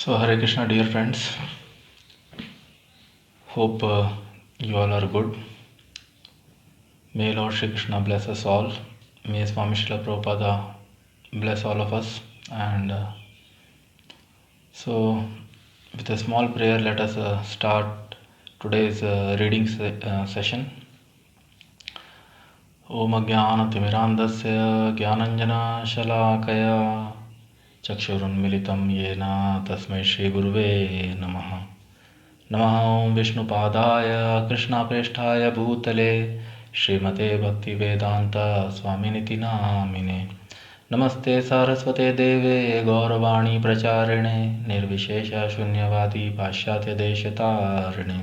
So, Hare Krishna, dear friends. Hope you all are good. May Lord Shri Krishna bless us all. May Swami Srila Prabhupada bless all of us. And so, with a small prayer, let us start today's reading session. Om Jnana Timirandasya Jnananjana Shalakaya Chakshurunmilitam Yena Tasmai Shri Guruve Namaha. नमः ओं विष्णुपादाय कृष्णाप्रेष्ठाय भूतले श्रीमते भक्तिवेदांत स्वामिनिति नामिने नमस्ते सारस्वते देवे गौरवाणी प्रचारिणे निर्विशेष शून्यवादी पाश्चात्य देशतारिणे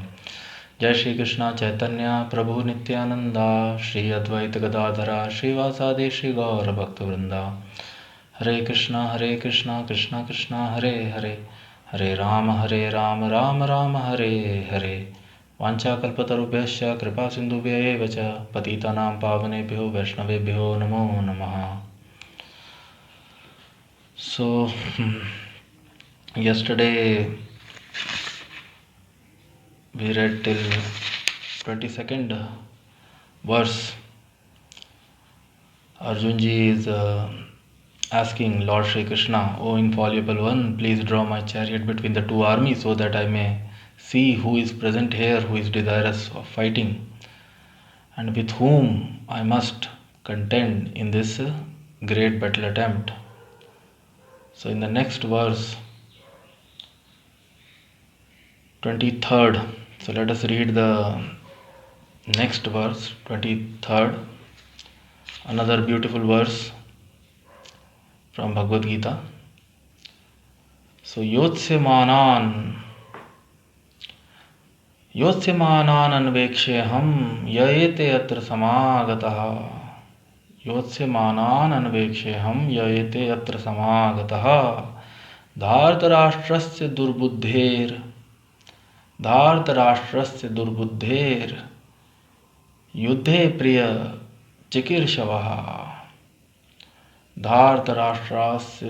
जय श्री कृष्ण चैतन्य प्रभु नित्यानंदा श्री अद्वैत गदाधरा श्रीवासादि श्री गौर भक्तवृंदा हरे कृष्णा कृष्णा कृष्णा हरे हरे हरे राम राम राम हरे हरे वाञ्छाकल्पतरुभ्यश्च कृपा सिन्धुभ्य एव च पतितानां पावनेभ्यो वैष्णवेभ्यो नमो नमः. So yesterday we read till 22nd verse. Arjun ji is asking Lord Shri Krishna, O infallible one, please draw my chariot between the two armies so that I may see who is present here, who is desirous of fighting, and with whom I must contend in this great battle attempt. So in the next verse, 23rd, so let us read the next verse, 23rd, another beautiful verse from Bhagavad Gita. So yotsemanan anvekshyaham yayete atra samagataha. Yotsemanan anvekshyaham yayete atra samagataha. Dhartarashtrasya durbudher yuddhe priya chikirshavaha. धार्तराष्ट्रस्य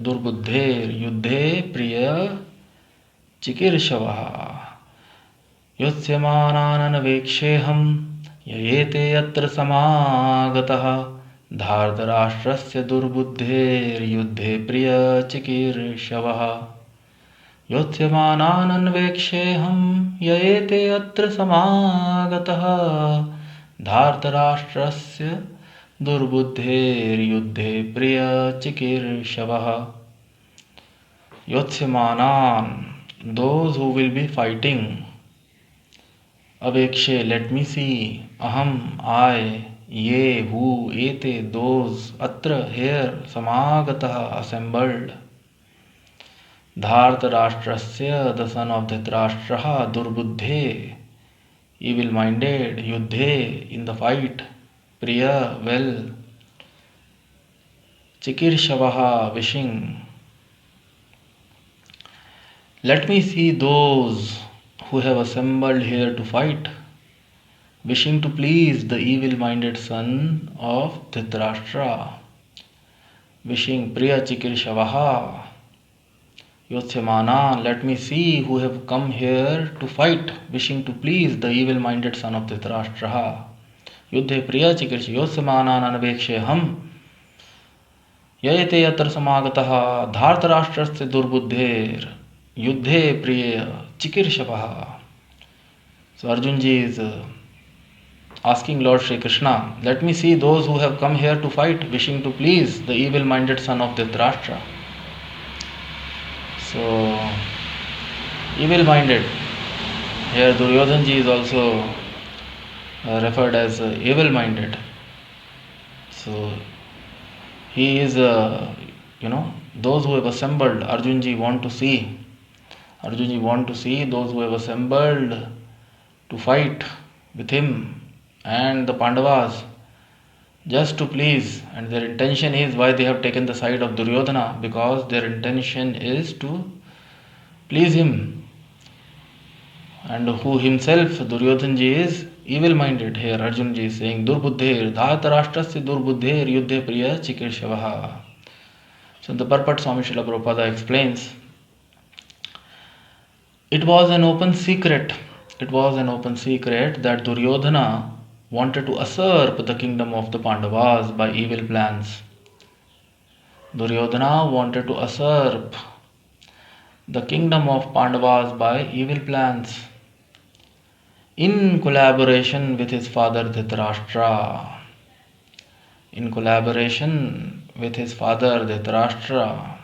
दुर्बुद्धेर युद्धे प्रिय चिकीर्षवः योत्स्यमानानवेक्षेऽहं ययेते यत्र समागतः धार्तराष्ट्रस्य दुर्बुद्धेर युद्धे प्रिय चिकीर्षवः योत्स्यमानानवेक्षेऽहं ययेते यत्र समागतः धार्तराष्ट्रस्य दुर्बुद्धेर युद्धे प्रिय चिकीर्षवः. Yotsemanan, those who will be fighting. Avekshe, let me see. Aham, I. Ye, who. Ete, those. Atra, here. Samagataha, assembled. Dhartarashtrasya, the son of Dhritarashtraha, Durbuddhe, evil-minded, Yuddhe, in the fight. Priya, well. Chikirshavaha, wishing. Let me see those who have assembled here to fight, wishing to please the evil-minded son of Dhritarashtra. Wishing Priya Chikirshavaha. Yotsemanan, let me see who have come here to fight, wishing to please the evil-minded son of Dhritarashtra. युद्धे प्रिय चिकीर्ष योत्स्यमानानवेक्षेऽहं ययते यत्र समागतः धार्तराष्ट्रस्य दुर्बुद्धेर युद्धे प्रिय चिकीर्षवः. So Arjun ji is asking Lord Shri Krishna, let me see those who have come here to fight, wishing to please the evil-minded son of Dhritarashtra. So evil-minded, here Duryodhana ji is also referred as evil-minded. So he is, those who have assembled. Arjun ji want to see those who have assembled to fight with him and the Pandavas just to please, and their intention is why they have taken the side of Duryodhana, because their intention is to please him, and who himself, Duryodhana ji, is evil-minded. Here Arjun ji is saying Durbuddher, Dhartarashtrasya Durbuddher Yuddhe Priya Chikirshavaha. So in the purport, Swami Srila Prabhupada explains, it was an open secret. It was an open secret that Duryodhana wanted to usurp the kingdom of the Pandavas by evil plans. Duryodhana wanted to usurp the kingdom of Pandavas by evil plans in collaboration with his father Dhritarashtra. In collaboration with his father Dhritarashtra.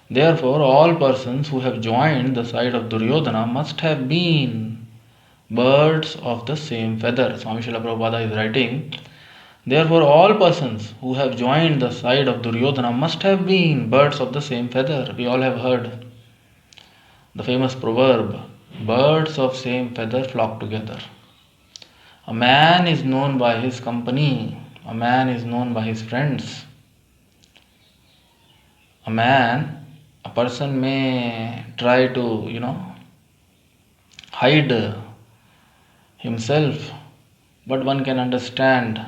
Therefore, all persons who have joined the side of Duryodhana must have been birds of the same feather. Swami Srila Prabhupada is writing, therefore, all persons who have joined the side of Duryodhana must have been birds of the same feather. We all have heard the famous proverb, birds of same feather flock together. A man is known by his company, a man is known by his friends. A person may try to, hide himself, but one can understand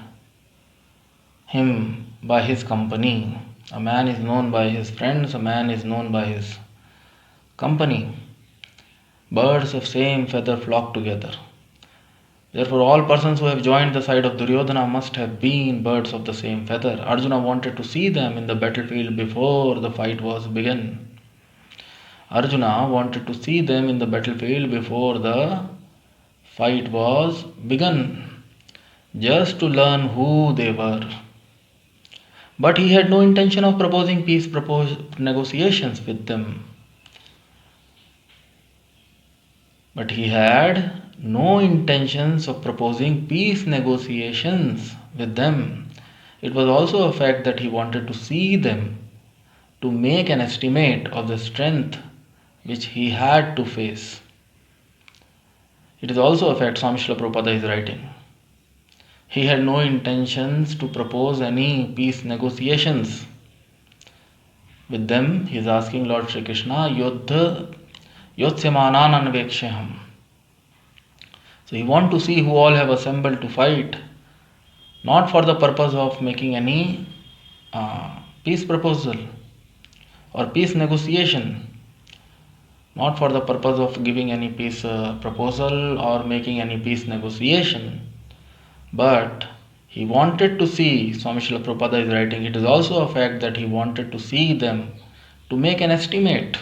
him by his company. A man is known by his friends, a man is known by his company. Birds of same feather flock together. Therefore, all persons who have joined the side of Duryodhana must have been birds of the same feather. Arjuna wanted to see them in the battlefield before the fight was begun. Arjuna wanted to see them in the battlefield before the fight was begun, just to learn who they were. But he had no intention of proposing peace negotiations with them. But he had no intentions of proposing peace negotiations with them. It was also a fact that he wanted to see them, to make an estimate of the strength which he had to face. It is also a fact, Swami Srila Prabhupada is writing, he had no intentions to propose any peace negotiations with them. He is asking Lord Shri Krishna, Yodha Yotsemanan Anvekshaham. So he wants to see who all have assembled to fight, not for the purpose of making any peace proposal or peace negotiation, not for the purpose of giving any peace proposal or making any peace negotiation, but he wanted to see, Swami Srila Prabhupada is writing, it is also a fact that he wanted to see them, to make an estimate.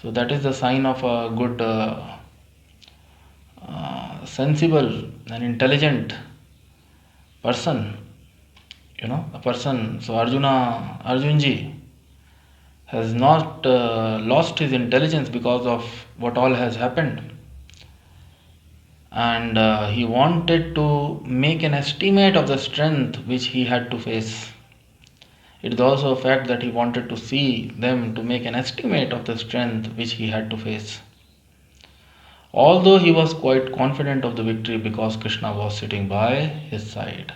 So that is the sign of a good, sensible and intelligent person. A person. So Arjunji has not lost his intelligence because of what all has happened. And he wanted to make an estimate of the strength which he had to face. It is also a fact that he wanted to see them, to make an estimate of the strength which he had to face. Although he was quite confident of the victory because Krishna was sitting by his side.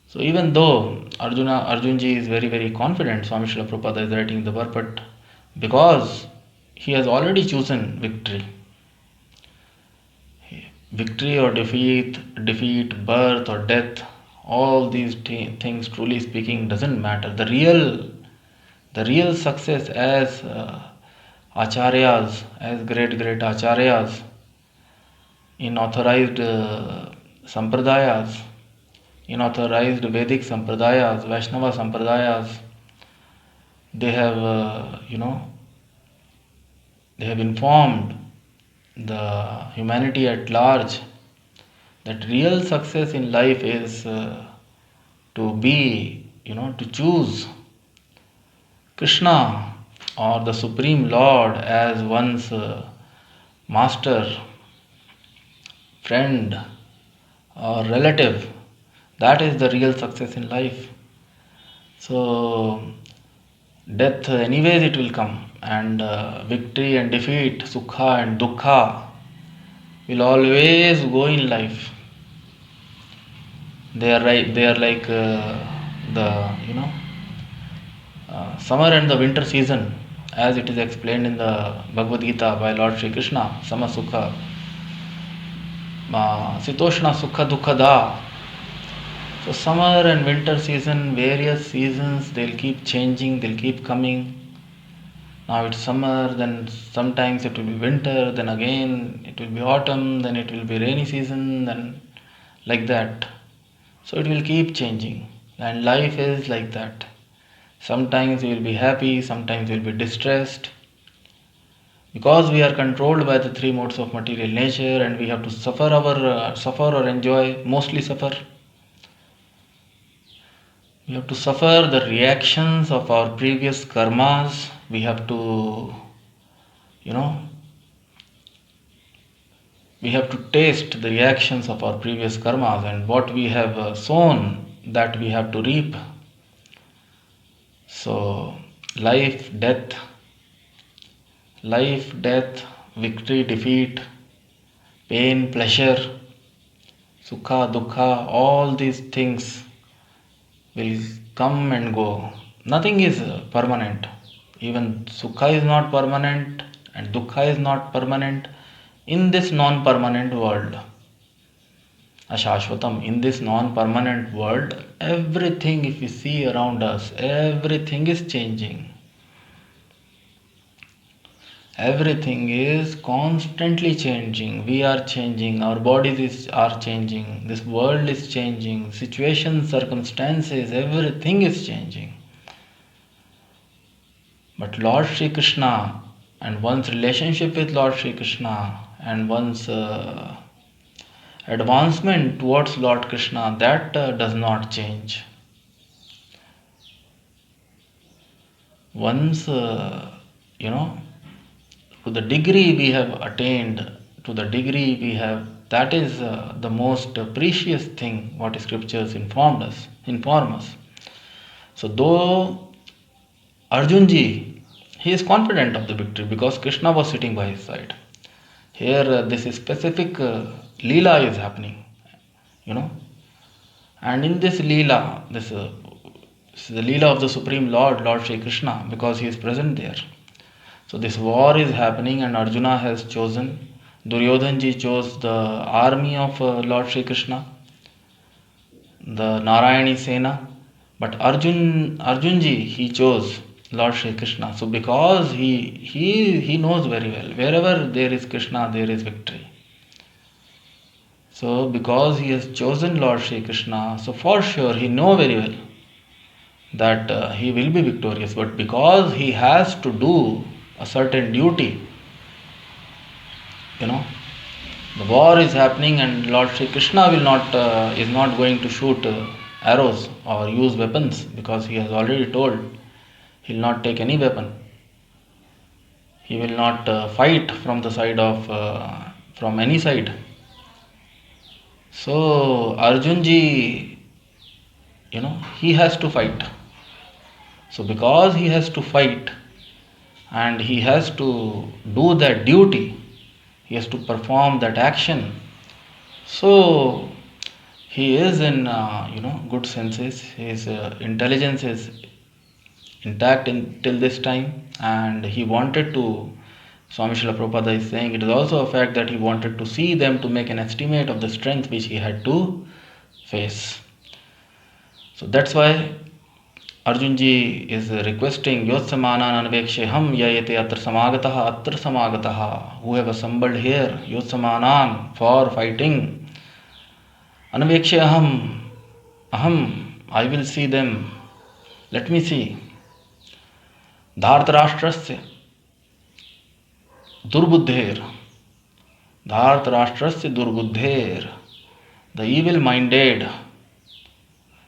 So even though Arjunji is very, very confident, Swami Srila Prabhupada is writing the purport, because he has already chosen victory. Victory or defeat, birth or death, all these things, truly speaking, doesn't matter. The real success as acharyas, as great acharyas in authorized sampradayas, in authorized Vedic sampradayas, Vaishnava sampradayas, they have they have informed the humanity at large that real success in life is to choose Krishna or the Supreme Lord as one's master, friend or relative. That is the real success in life. So death, anyways, it will come, and victory and defeat, sukha and dukkha, will always go in life. They are like the summer and the winter season, as it is explained in the Bhagavad Gita by Lord Shri Krishna. Sama sukha, sitoshna sukha dukkha da. So summer and winter season, various seasons, they'll keep changing, they'll keep coming. Now it's summer, then sometimes it will be winter, then again it will be autumn, then it will be rainy season, then like that. So it will keep changing. And life is like that. Sometimes we will be happy, sometimes we will be distressed. Because we are controlled by the three modes of material nature and we have to suffer or enjoy, mostly suffer. We have to suffer the reactions of our previous karmas. We have to, we have to taste the reactions of our previous karmas, and what we have sown, that we have to reap. So, life, death, victory, defeat, pain, pleasure, sukha, dukkha, all these things will come and go. Nothing is permanent. Even sukha is not permanent and dukkha is not permanent in this non-permanent world. Ashashvatam, in this non-permanent world, everything, if we see around us, everything is changing. Everything is constantly changing. We are changing, our bodies are changing, this world is changing, situations, circumstances, everything is changing. But Lord Shri Krishna and one's relationship with Lord Shri Krishna and one's advancement towards Lord Krishna, that does not change. Once, to the degree we have attained, to the degree we have, that is the most precious thing what scriptures inform us. So though Arjunji, he is confident of the victory because Krishna was sitting by his side. Here this specific Leela is happening, and in this Leela, this is the Leela of the Supreme Lord, Lord Shri Krishna, because he is present there. So this war is happening and Arjuna has chosen, Duryodhana chose the army of Lord Shri Krishna, the Narayani Sena, but Arjunji, he chose Lord Shri Krishna. So because he knows very well, wherever there is Krishna, there is victory. So because he has chosen Lord Shri Krishna, so for sure he knows very well that he will be victorious. But because he has to do a certain duty, the war is happening and Lord Shri Krishna is not going to shoot arrows or use weapons, because he has already told he will not take any weapon. He will not fight from the side of from any side. So Arjunji, he has to fight. So because he has to fight and he has to do that duty, he has to perform that action. So he is in good senses. His intelligence is intact till this time, and he wanted to. Swami Srila Prabhupada is saying it is also a fact that he wanted to see them to make an estimate of the strength which he had to face. So that's why Arjunji is requesting Yotsamanan Anveksheham Yayate Atra Samagataha, who have assembled here, Yotsamanan, for fighting. Anveksheham, Aham, I will see them. Let me see. Dhartarashtrasya Durbuddher. Dhartarashtrasya Durbuddher. The evil-minded.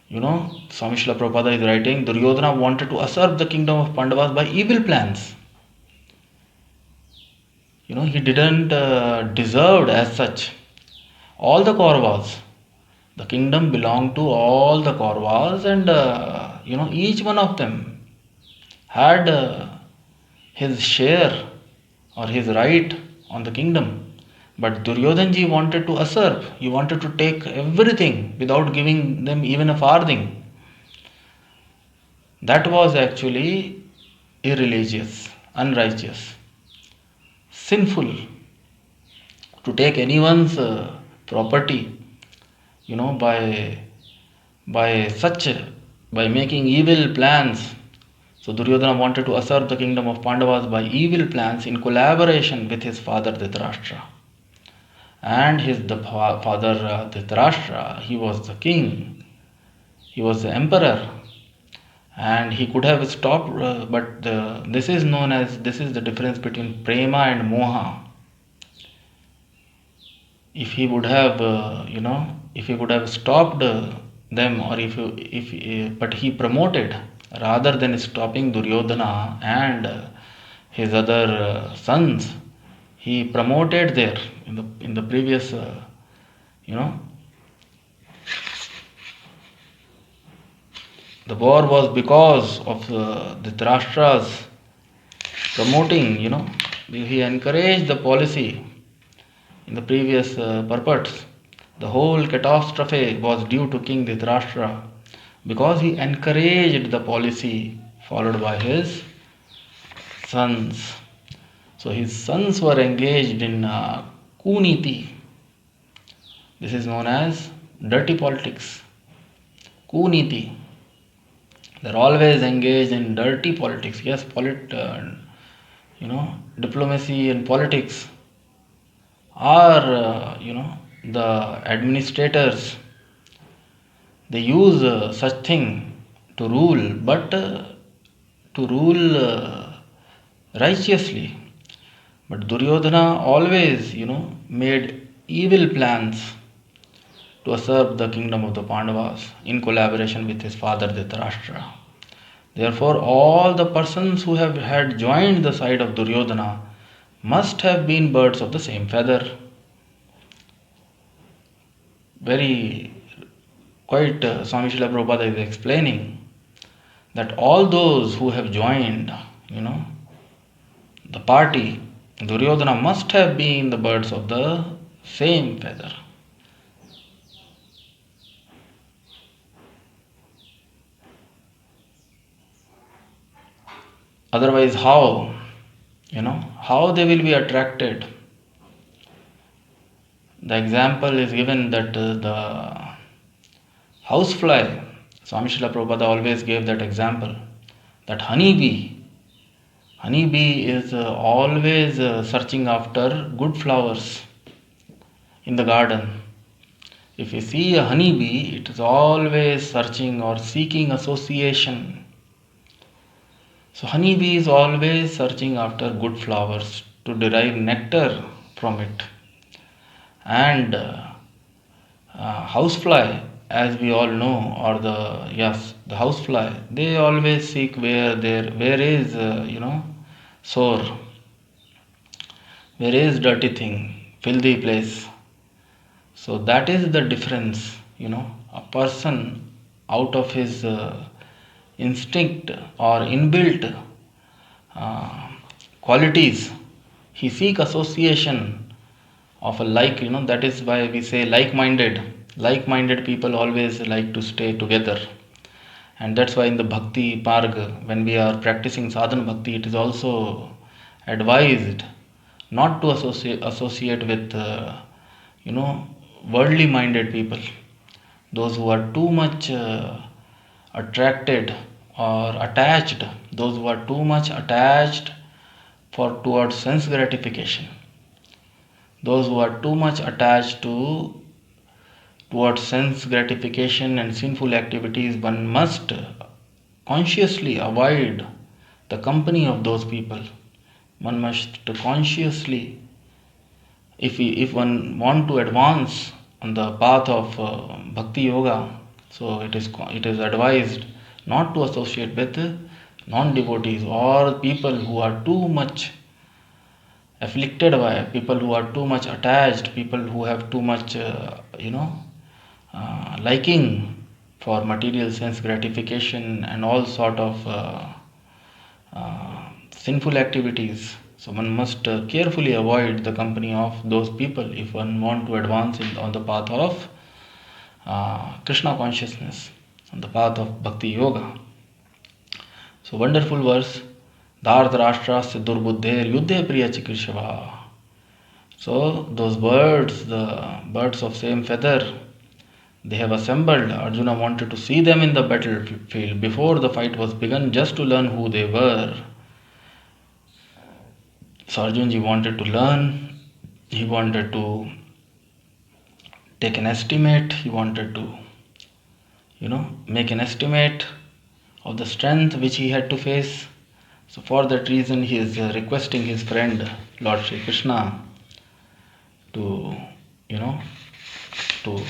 Swami Srila Prabhupada is writing, Duryodhana wanted to usurp the kingdom of Pandavas by evil plans. He didn't deserve as such. All the Kauravas, the kingdom belonged to all the Kauravas, and each one of them had his share or his right on the kingdom. But Duryodhana wanted to usurp. He wanted to take everything without giving them even a farthing. That was actually irreligious, unrighteous, sinful to take anyone's property, by by making evil plans. So Duryodhana wanted to usurp the kingdom of Pandavas by evil plans in collaboration with his father Dhritarashtra. And the father Dhritarashtra, he was the king, he was the emperor, and he could have stopped, but this is the difference between prema and moha. If he would have, if he would have stopped them, or but he promoted rather than stopping Duryodhana and his other sons. He promoted there in the previous, the war was because of the Dhritarashtra's promoting. He encouraged the policy in the previous purports. The whole catastrophe was due to King Dhritarashtra because he encouraged the policy followed by his sons. So his sons were engaged in kuniti. This is known as dirty politics. Kuniti. They're always engaged in dirty politics. Yes, diplomacy and politics are, the administrators. They use such thing to rule, but to rule righteously. But Duryodhana always, made evil plans to usurp the kingdom of the Pandavas in collaboration with his father Dhritarashtra. Therefore, all the persons who had joined the side of Duryodhana must have been birds of the same feather. Swami Srila Prabhupada is explaining that all those who have joined, the party, Duryodhana must have been the birds of the same feather. Otherwise, how they will be attracted? The example is given that the housefly, Swami Srila Prabhupada always gave that example, that honeybee is always searching after good flowers in the garden. If you see a honeybee, it is always searching or seeking association. So honeybee is always searching after good flowers to derive nectar from it. And housefly, as we all know, or the housefly, they always seek where is sore, where is dirty thing, filthy place. So that is the difference. A person out of his instinct or inbuilt qualities, he seek association of a that is why we say like-minded people always like to stay together. And that's why in the bhakti marg, when we are practicing sadhana bhakti, it is also advised not to associate with worldly minded people, those who are too much attracted or attached, those who are too much attached towards sense gratification, those who are too much attached towards sense gratification and sinful activities. One must consciously avoid the company of those people. One must consciously, if one want to advance on the path of bhakti yoga, so it is advised not to associate with non-devotees or people who are too much afflicted by, people who are too much attached, people who have too much liking for material sense gratification and all sort of sinful activities. So one must carefully avoid the company of those people if one want to advance on the path of Krishna consciousness, on the path of bhakti yoga. So wonderful verse, Dhartarashtrasya durbuddher yuddhe priya chikirshava. So those birds, the birds of same feather, They have assembled. Arjuna wanted to see them in the battlefield before the fight was begun, just to learn who they were. So Arjunji wanted to learn. He wanted to take an estimate. He wanted to, make an estimate of the strength which he had to face. So for that reason, he is requesting his friend Lord Shri Krishna to, to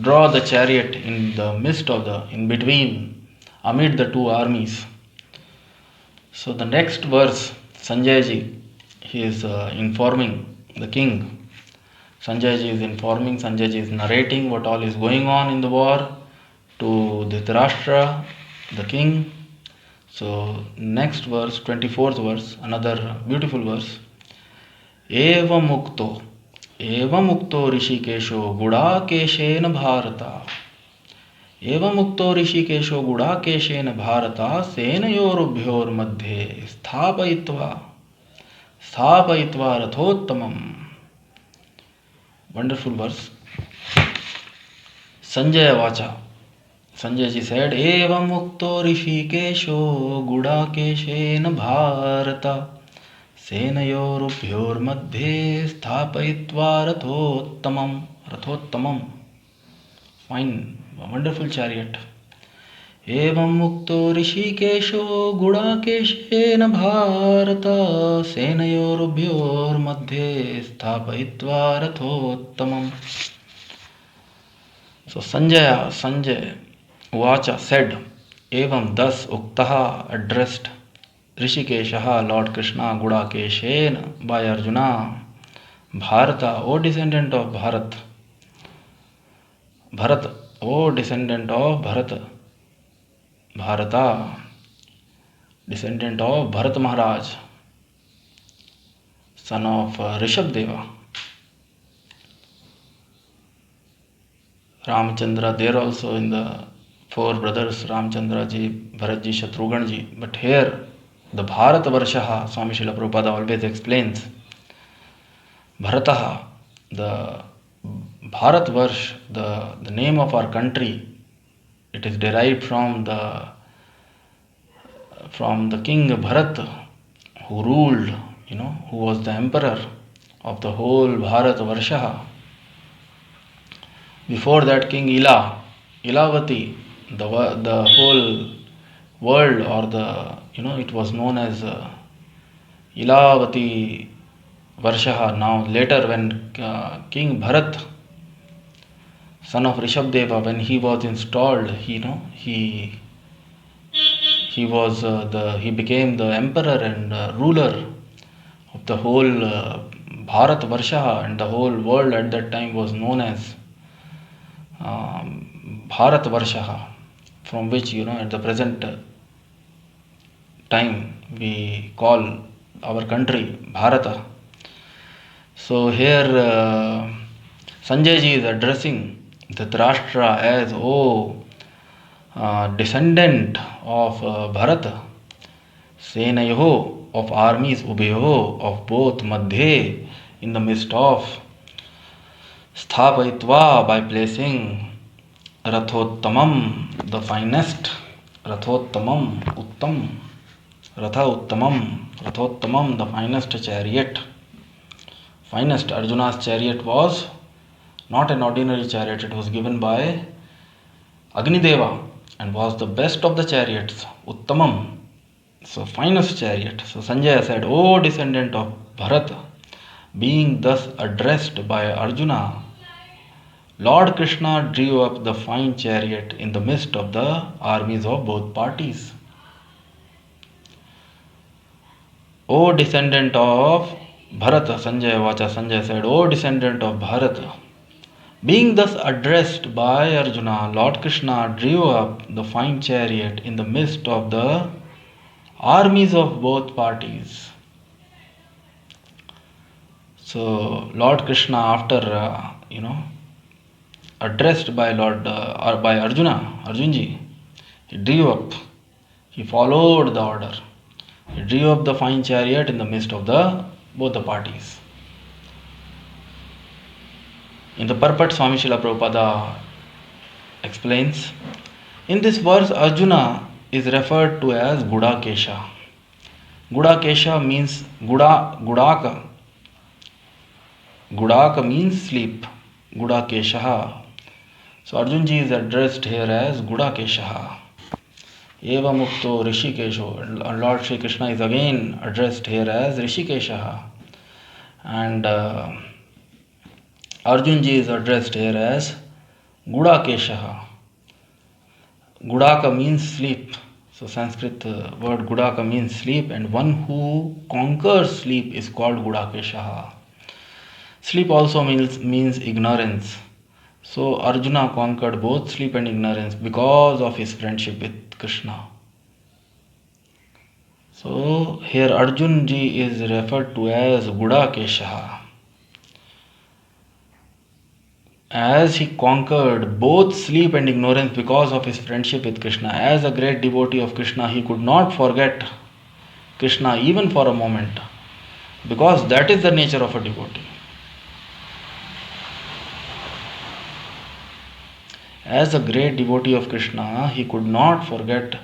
draw the chariot in the midst of in between, amid the two armies. So the next verse, Sanjay ji, he is informing the king. Sanjay ji is informing, Sanjay ji is narrating what all is going on in the war to Dhritarashtra, the king. So next verse, 24th verse, another beautiful verse. Evamukto Hrishikesho Gudakeshena Bharata. Evamukto Hrishikesho Gudakeshena Bharata Senayorubhyor Madhye Sthapayitva Rathottamam. Wonderful verse. Sanjay Vacha. Sanjay ji said, Evam mukto Hrishikesho Gudakeshena Bharata Senayorubhyor madhye sthapayitva rathottamam. Fine, wonderful chariot. Evam mukto Hrishikesho Gudakeshena Bharata Senayorubhyor madhye sthapayitva rathottamam. So Sanjay Vacha said, Evam thus Uktaha addressed Hrishikesha, Lord Krishna, Gudakeshena by Arjuna, Bharata, O descendant of Bharat, O descendant of Bharata, descendant of Bharat Maharaj, son of Rishabdeva. Ramchandra, there also in the four brothers, Ramchandra ji, Bharat ji, Shatrughan ji. But here, the Bharat Varshaha, Swami Srila Prabhupada always explains, Bharataha, the Bharat Varsh, the name of our country, it is derived from the king Bharat, who ruled, who was the emperor of the whole Bharat Varshaha. Before that king Ilavati, the whole world, or it was known as Ilavati Varshaha. Now later when King Bharat, son of Rishabdeva, when he was installed, he became the emperor and ruler of the whole Bharat Varshaha, and the whole world at that time was known as Bharat Varshaha, from which at the present time we call our country Bharata. So here Sanjay ji is addressing Dhritarashtra as, descendant of Bharata, Senayoho, of armies, Ubhayoho, of both, Madhye, in the midst of, Sthapayitva, by placing, Rathottamam, the finest, Rathottamam, Uttam, Ratha Uttamam, Rathottamam, the finest chariot. Finest, Arjuna's chariot was not an ordinary chariot, it was given by Agnideva and was the best of the chariots, Uttamam. So, finest chariot. So, Sanjaya said, O descendant of Bharata, being thus addressed by Arjuna, Lord Krishna drew up the fine chariot in the midst of the armies of both parties. O descendant of Bharata, Sanjaya Vacha, Sanjay said, O descendant of Bharata, being thus addressed by Arjuna, Lord Krishna drew up the fine chariot in the midst of the armies of both parties. So Lord Krishna, after addressed by by Arjunji, he drew up, he followed the order. He drew up the fine chariot in the midst of both the parties. In the purport, Swami Srila Prabhupada explains, in this verse Arjuna is referred to as Gudakesha. Gudakesha means Gudaka. Gudaka means sleep. Gudakesha. So Arjunji is addressed here as Gudakesha. Eva Mukto Hrishikesho. And Lord Shri Krishna is again addressed here as Hrishikesha. And Arjunji is addressed here as Gudakesha. Gudaka means sleep. So Sanskrit word Gudaka means sleep, and one who conquers sleep is called Gudakesha. Sleep also means ignorance. So Arjuna conquered both sleep and ignorance because of his friendship with Krishna. So here Arjun ji is referred to as Gudakesha. As he conquered both sleep and ignorance because of his friendship with Krishna, as a great devotee of Krishna, he could not forget Krishna even for a moment, because that is the nature of a devotee. As a great devotee of Krishna, he could not forget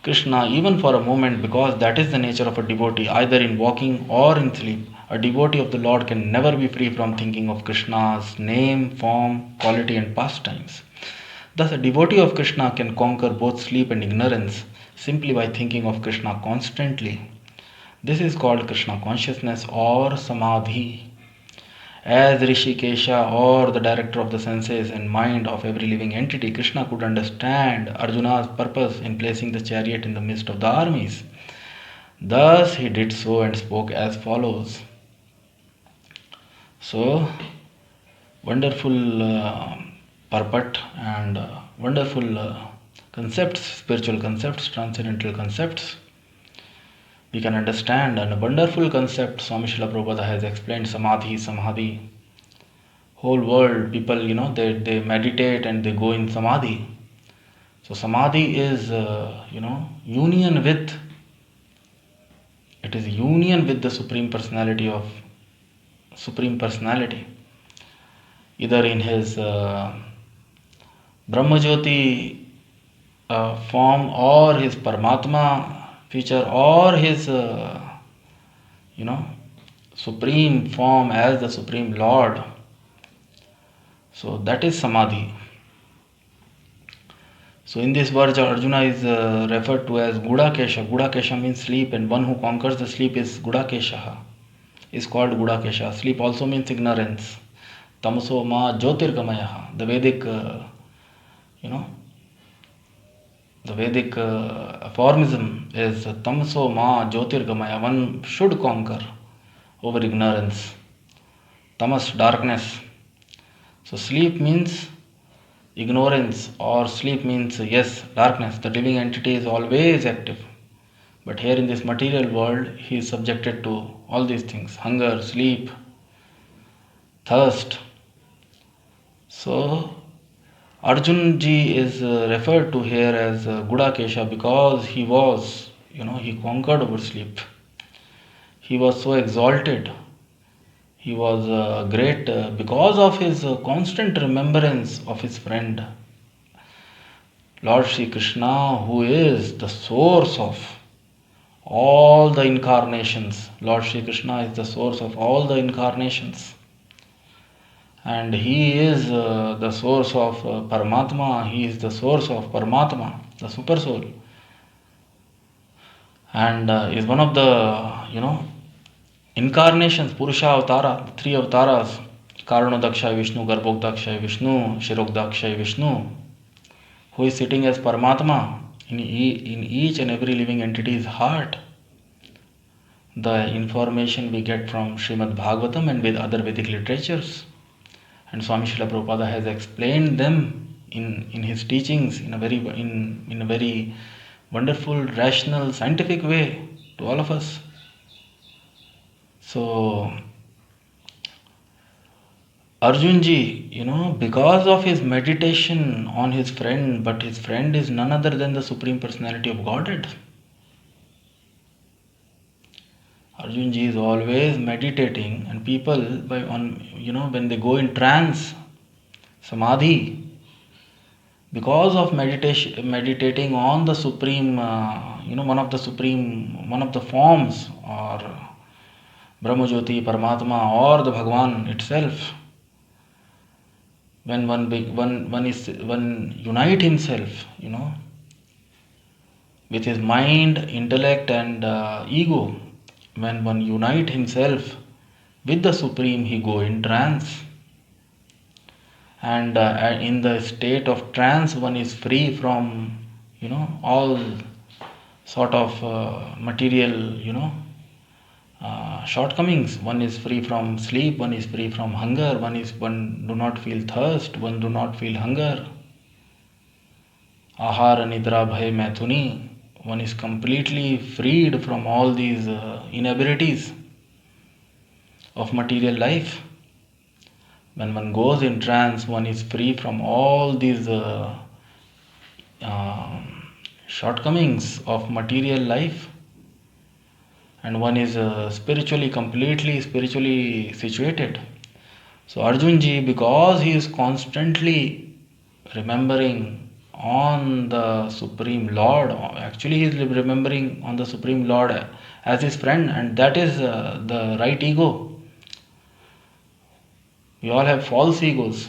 Krishna even for a moment, because that is the nature of a devotee, either in walking or in sleep. A devotee of the Lord can never be free from thinking of Krishna's name, form, quality, and pastimes. Thus, a devotee of Krishna can conquer both sleep and ignorance simply by thinking of Krishna constantly. This is called Krishna consciousness or samadhi. As Hrishikesha, or the director of the senses and mind of every living entity, Krishna could understand Arjuna's purpose in placing the chariot in the midst of the armies. Thus he did so and spoke as follows. So, wonderful purport and wonderful concepts, spiritual concepts, transcendental concepts we can understand. And a wonderful concept Swami Srila Prabhupada has explained, samadhi. Whole world, people, they meditate and they go in samadhi. So samadhi is, union with, it is union with the Supreme Personality, either in his Brahmajyoti form, or his Paramatma feature, or his supreme form as the Supreme Lord. So that is samadhi. So in this verse Arjuna is referred to as Gudakesha. Gudakesha means sleep, and one who conquers the sleep is Gudakesha, is called Gudakesha. Sleep also means ignorance. Tamaso ma jyotirgamaya. The Vedic aphorism is Tamaso ma jyotirgamaya. One should conquer over ignorance. Tamas, darkness. So sleep means ignorance, or sleep means, yes, darkness. The living entity is always active. But here in this material world, he is subjected to all these things: hunger, sleep, thirst. So Arjun ji is referred to here as Gudakesha because he was, he conquered over sleep. He was so exalted. He was great because of his constant remembrance of his friend, Lord Shri Krishna, who is the source of all the incarnations. Lord Shri Krishna is the source of all the incarnations. And he is the source of Paramatma. He is the source of Paramatma, the Super Soul. And is one of the, incarnations, Purusha Avatara, the three Avataras, Karanodakshaya Vishnu, Garbhodakshaya Vishnu, Shirodakshaya Vishnu, who is sitting as Paramatma in each and every living entity's heart. The information we get from Shrimad Bhagavatam and with other Vedic literatures. And Swami Srila Prabhupada has explained them in his teachings in a very wonderful, rational, scientific way to all of us. So Arjunji, because of his meditation on his friend, but his friend is none other than the Supreme Personality of Godhead. Arjunji is always meditating, and people when they go in trance, samadhi, because of meditating on the supreme, one of the forms, or Brahmajyoti, Paramatma, or the Bhagwan itself. When one unite himself, with his mind, intellect, and ego, when one unite himself with the Supreme, he go in trance. And in the state of trance, one is free from, all sort of material, shortcomings. One is free from sleep, one is free from hunger, one do not feel thirst, one do not feel hunger. Ahara, Nidra, Bhay, Maithuni. One is completely freed from all these inabilities of material life. When one goes in trance, one is free from all these shortcomings of material life, and one is completely spiritually situated. So Arjun ji, because he is constantly remembering on the Supreme Lord, actually he is remembering on the Supreme Lord as his friend, and that is the right ego. We all have false egos.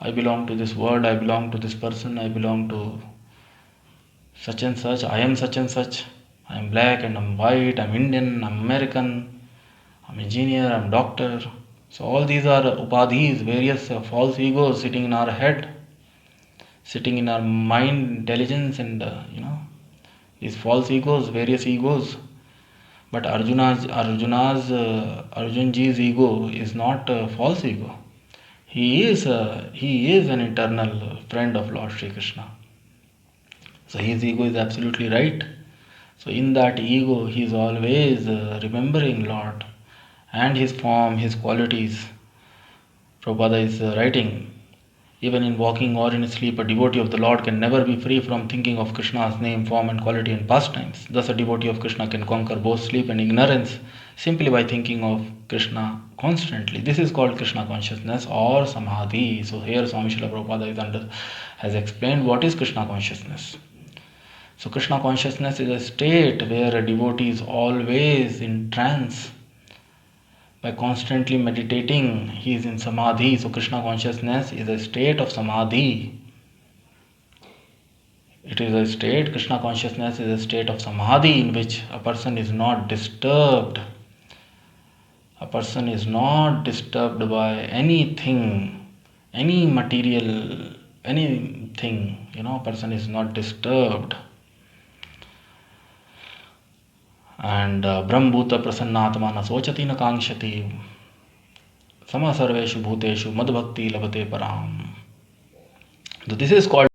I belong to this world, I belong to this person, I belong to such and such, I am such and such, I am black and I'm white, I'm Indian, I'm American, I'm engineer, I'm doctor. So all these are upadhis, various false egos sitting in our head, sitting in our mind, intelligence, and these false egos, various egos. But Arjun ji's ego is not a false ego. He is an eternal friend of Lord Shri Krishna. So his ego is absolutely right. So in that ego, he is always remembering Lord and his form, his qualities. Prabhupada is writing, even in walking or in sleep, a devotee of the Lord can never be free from thinking of Krishna's name, form, and quality and pastimes. Thus, a devotee of Krishna can conquer both sleep and ignorance simply by thinking of Krishna constantly. This is called Krishna consciousness or samadhi. So here Swami Srila Prabhupada has explained what is Krishna consciousness. So Krishna consciousness is a state where a devotee is always in trance. By constantly meditating, he is in samadhi. So Krishna consciousness is a state of samadhi. It is a state, Krishna consciousness is a state of samadhi in which a person is not disturbed. A person is not disturbed by anything, any material, anything. A person is not disturbed. And Brahmbhuta prasannatma na sochati na kankshati sama sarveshu bhuteshu madbhakti labate param. So this is called